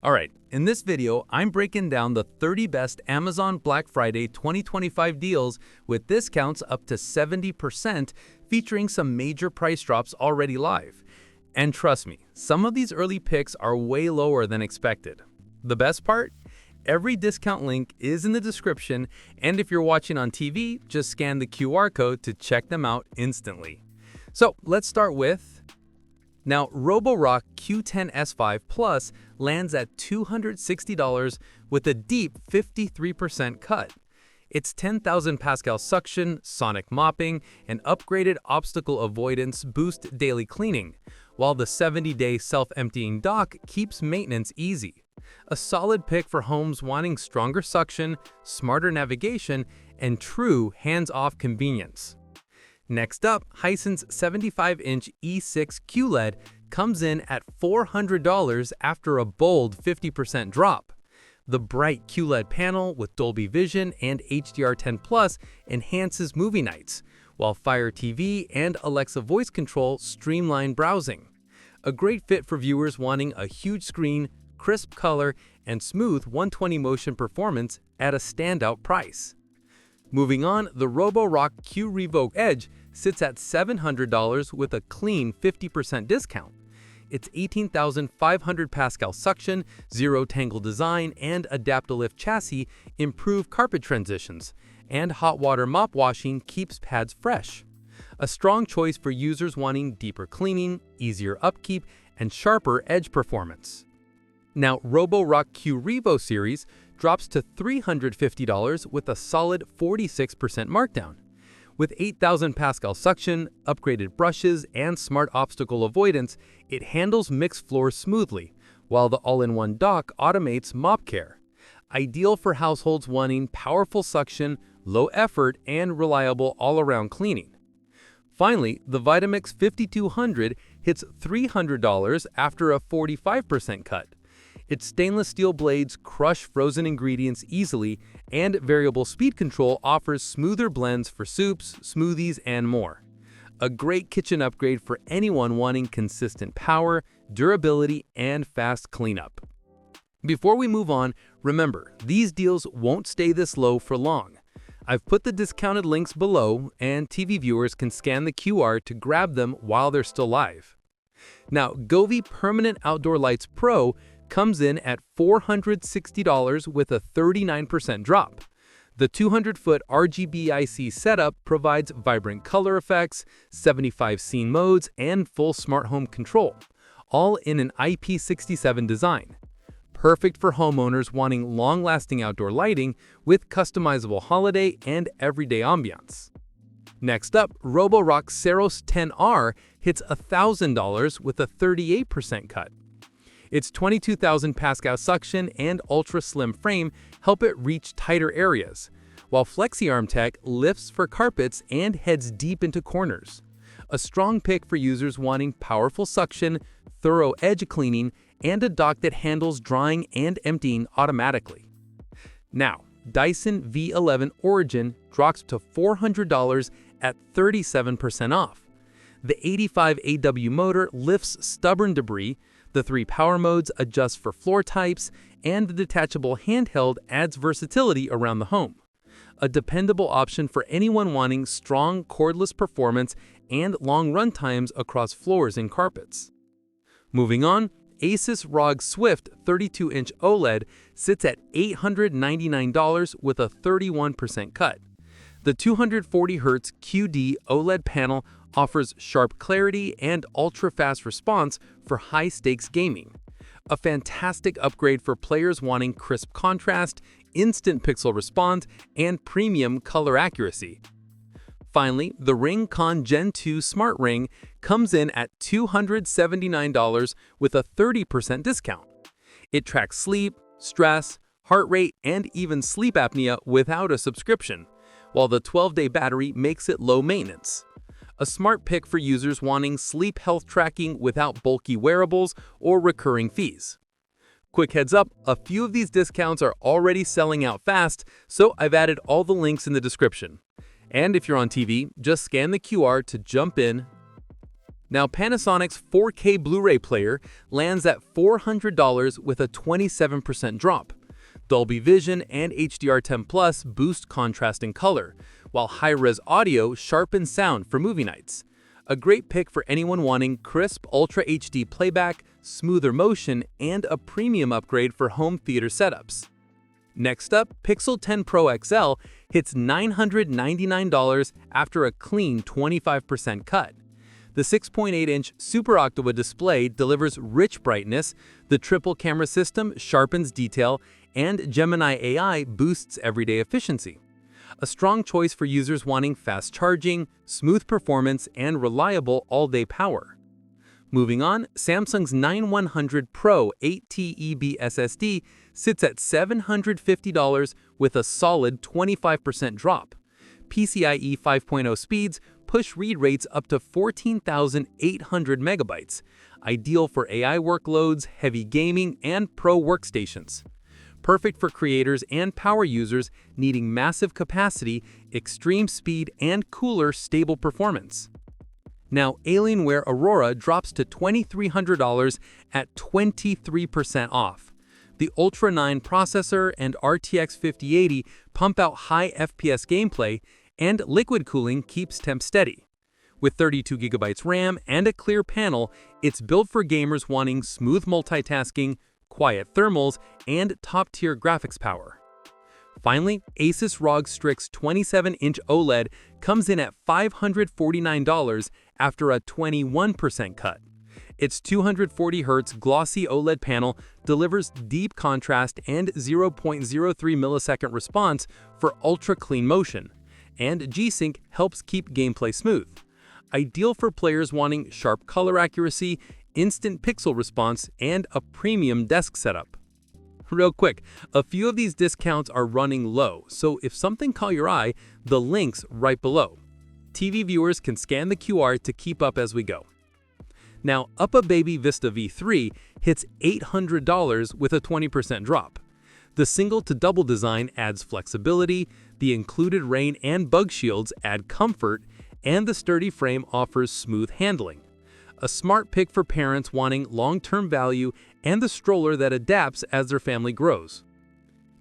Alright, in this video, I'm breaking down the 30 best Amazon Black Friday 2025 deals with discounts up to 70%, featuring some major price drops already live. And trust me, some of these early picks are way lower than expected. The best part? Every discount link is in the description, and if you're watching on TV, just scan the QR code to check them out instantly. So let's start with... Now, Roborock Q10S5 Plus lands at $260 with a deep 53% cut. Its 10,000 Pascal suction, sonic mopping, and upgraded obstacle avoidance boost daily cleaning, while the 70-day self-emptying dock keeps maintenance easy. A solid pick for homes wanting stronger suction, smarter navigation, and true hands-off convenience. Next up, Hisense 75-inch E6 QLED comes in at $400 after a bold 50% drop. The bright QLED panel with Dolby Vision and HDR10 Plus enhances movie nights, while Fire TV and Alexa voice control streamline browsing. A great fit for viewers wanting a huge screen, crisp color, and smooth 120 motion performance at a standout price. Moving on, the Roborock Q Revoke Edge sits at $700 with a clean 50% discount. Its 18,500 Pascal suction, zero-tangle design, and Adaptalift chassis improve carpet transitions, and hot water mop washing keeps pads fresh. A strong choice for users wanting deeper cleaning, easier upkeep, and sharper edge performance. Now, Roborock Q Revo series drops to $350 with a solid 46% markdown. With 8,000 Pascal suction, upgraded brushes, and smart obstacle avoidance, it handles mixed floors smoothly, while the all-in-one dock automates mop care. Ideal for households wanting powerful suction, low effort, and reliable all-around cleaning. Finally, the Vitamix 5200 hits $300 after a 45% cut. Its stainless steel blades crush frozen ingredients easily, and variable speed control offers smoother blends for soups, smoothies, and more. A great kitchen upgrade for anyone wanting consistent power, durability, and fast cleanup. Before we move on, remember, these deals won't stay this low for long. I've put the discounted links below, and TV viewers can scan the QR to grab them while they're still live. Now, Govee Permanent Outdoor Lights Pro comes in at $460 with a 39% drop. The 200-foot RGB-IC setup provides vibrant color effects, 75 scene modes, and full smart home control, all in an IP67 design. Perfect for homeowners wanting long-lasting outdoor lighting with customizable holiday and everyday ambiance. Next up, Roborock Ceros 10R hits $1,000 with a 38% cut. Its 22,000 Pascal suction and ultra-slim frame help it reach tighter areas, while FlexiArm tech lifts for carpets and heads deep into corners. A strong pick for users wanting powerful suction, thorough edge cleaning, and a dock that handles drying and emptying automatically. Now, Dyson V11 Origin drops to $400 at 37% off. The 85 AW motor lifts stubborn debris, the 3 power modes adjust for floor types, and the detachable handheld adds versatility around the home. A dependable option for anyone wanting strong cordless performance and long run times across floors and carpets. Moving on, Asus ROG Swift 32-inch OLED sits at $899 with a 31% cut. The 240Hz QD OLED panel offers sharp clarity and ultra-fast response for high-stakes gaming. A fantastic upgrade for players wanting crisp contrast, instant pixel response, and premium color accuracy. Finally, the Ring-Con Gen 2 Smart Ring comes in at $279 with a 30% discount. It tracks sleep, stress, heart rate, and even sleep apnea without a subscription, while the 12-day battery makes it low maintenance. A smart pick for users wanting sleep health tracking without bulky wearables or recurring fees. Quick heads up, a few of these discounts are already selling out fast, so I've added all the links in the description. And if you're on TV, just scan the QR to jump in. Now, Panasonic's 4K Blu-ray player lands at $400 with a 27% drop. Dolby Vision and HDR10 Plus boost contrast and color, while high-res audio sharpens sound for movie nights. A great pick for anyone wanting crisp Ultra HD playback, smoother motion, and a premium upgrade for home theater setups. Next up, Pixel 10 Pro XL hits $999 after a clean 25% cut. The 6.8-inch Super Octawa display delivers rich brightness, the triple camera system sharpens detail, and Gemini AI boosts everyday efficiency. A strong choice for users wanting fast charging, smooth performance, and reliable all-day power. Moving on, Samsung's 9100 Pro 8TeB SSD sits at $750 with a solid 25% drop. PCIe 5.0 speeds push read rates up to 14,800 megabytes, ideal for AI workloads, heavy gaming, and pro workstations. Perfect for creators and power users needing massive capacity, extreme speed, and cooler, stable performance. Now, Alienware Aurora drops to $2,300 at 23% off. The Ultra 9 processor and RTX 5080 pump out high FPS gameplay, and liquid cooling keeps temps steady. With 32GB RAM and a clear panel, it's built for gamers wanting smooth multitasking, quiet thermals, and top-tier graphics power. Finally, Asus ROG Strix 27-inch OLED comes in at $549 after a 21% cut. Its 240Hz glossy OLED panel delivers deep contrast and 0.03 millisecond response for ultra-clean motion, and G-Sync helps keep gameplay smooth. Ideal for players wanting sharp color accuracy, instant pixel response, and a premium desk setup. Real quick, a few of these discounts are running low, so if something caught your eye, the link's right below. TV viewers can scan the QR to keep up as we go. Now, UPPAbaby Vista V3 hits $800 with a 20% drop. The single-to-double design adds flexibility, the included rain and bug shields add comfort, and the sturdy frame offers smooth handling. A smart pick for parents wanting long-term value and the stroller that adapts as their family grows.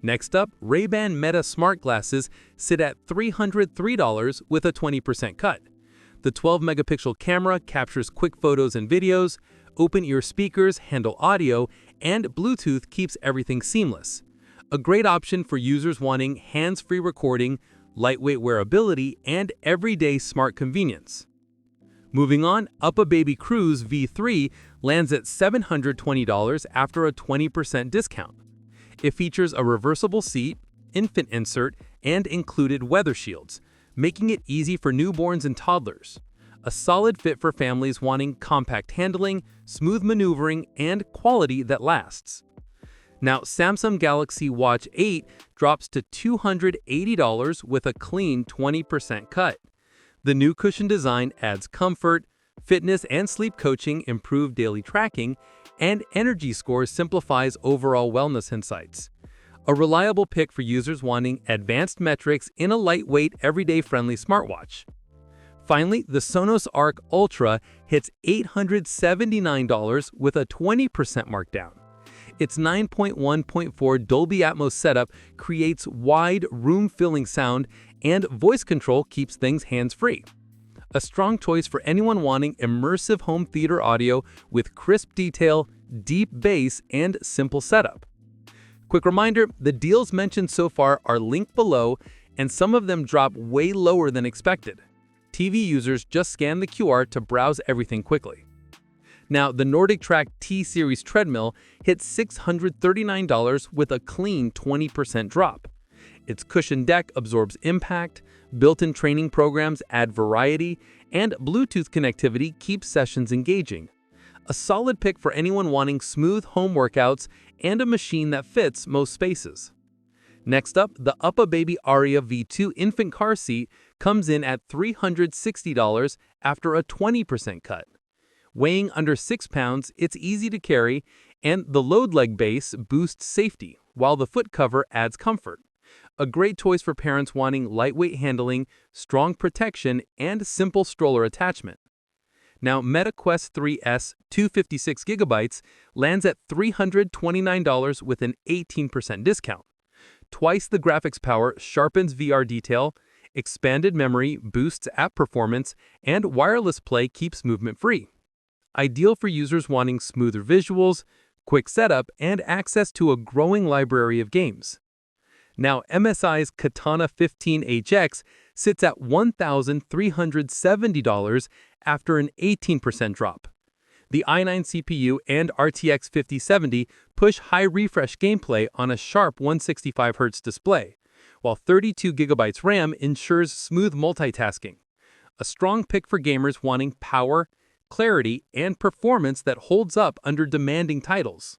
Next up, Ray-Ban Meta Smart Glasses sit at $303 with a 20% cut. The 12-megapixel camera captures quick photos and videos, open-ear speakers handle audio, and Bluetooth keeps everything seamless. A great option for users wanting hands-free recording, lightweight wearability, and everyday smart convenience. Moving on, UPPAbaby Cruise V3 lands at $720 after a 20% discount. It features a reversible seat, infant insert, and included weather shields, making it easy for newborns and toddlers. A solid fit for families wanting compact handling, smooth maneuvering, and quality that lasts. Now, Samsung Galaxy Watch 8 drops to $280 with a clean 20% cut. The new cushion design adds comfort, fitness and sleep coaching improve daily tracking, and Energy Score simplifies overall wellness insights. A reliable pick for users wanting advanced metrics in a lightweight, everyday-friendly smartwatch. Finally, the Sonos Arc Ultra hits $879 with a 20% markdown. Its 9.1.4 Dolby Atmos setup creates wide, room-filling sound, and voice control keeps things hands-free. A strong choice for anyone wanting immersive home theater audio with crisp detail, deep bass, and simple setup. Quick reminder, the deals mentioned so far are linked below, and some of them drop way lower than expected. TV users just scan the QR to browse everything quickly. Now, the NordicTrack T-Series treadmill hits $639 with a clean 20% drop. Its cushioned deck absorbs impact, built-in training programs add variety, and Bluetooth connectivity keeps sessions engaging. A solid pick for anyone wanting smooth home workouts and a machine that fits most spaces. Next up, the UPPAbaby Aria V2 infant car seat comes in at $360 after a 20% cut. Weighing under 6 pounds, it's easy to carry, and the load leg base boosts safety, while the foot cover adds comfort. A great choice for parents wanting lightweight handling, strong protection, and simple stroller attachment. Now, Meta Quest 3S 256GB lands at $329 with an 18% discount. Twice the graphics power sharpens VR detail, expanded memory boosts app performance, and wireless play keeps movement free. Ideal for users wanting smoother visuals, quick setup, and access to a growing library of games. Now, MSI's Katana 15HX sits at $1,370 after an 18% drop. The i9 CPU and RTX 5070 push high refresh gameplay on a sharp 165Hz display, while 32GB RAM ensures smooth multitasking. A strong pick for gamers wanting power, clarity, and performance that holds up under demanding titles.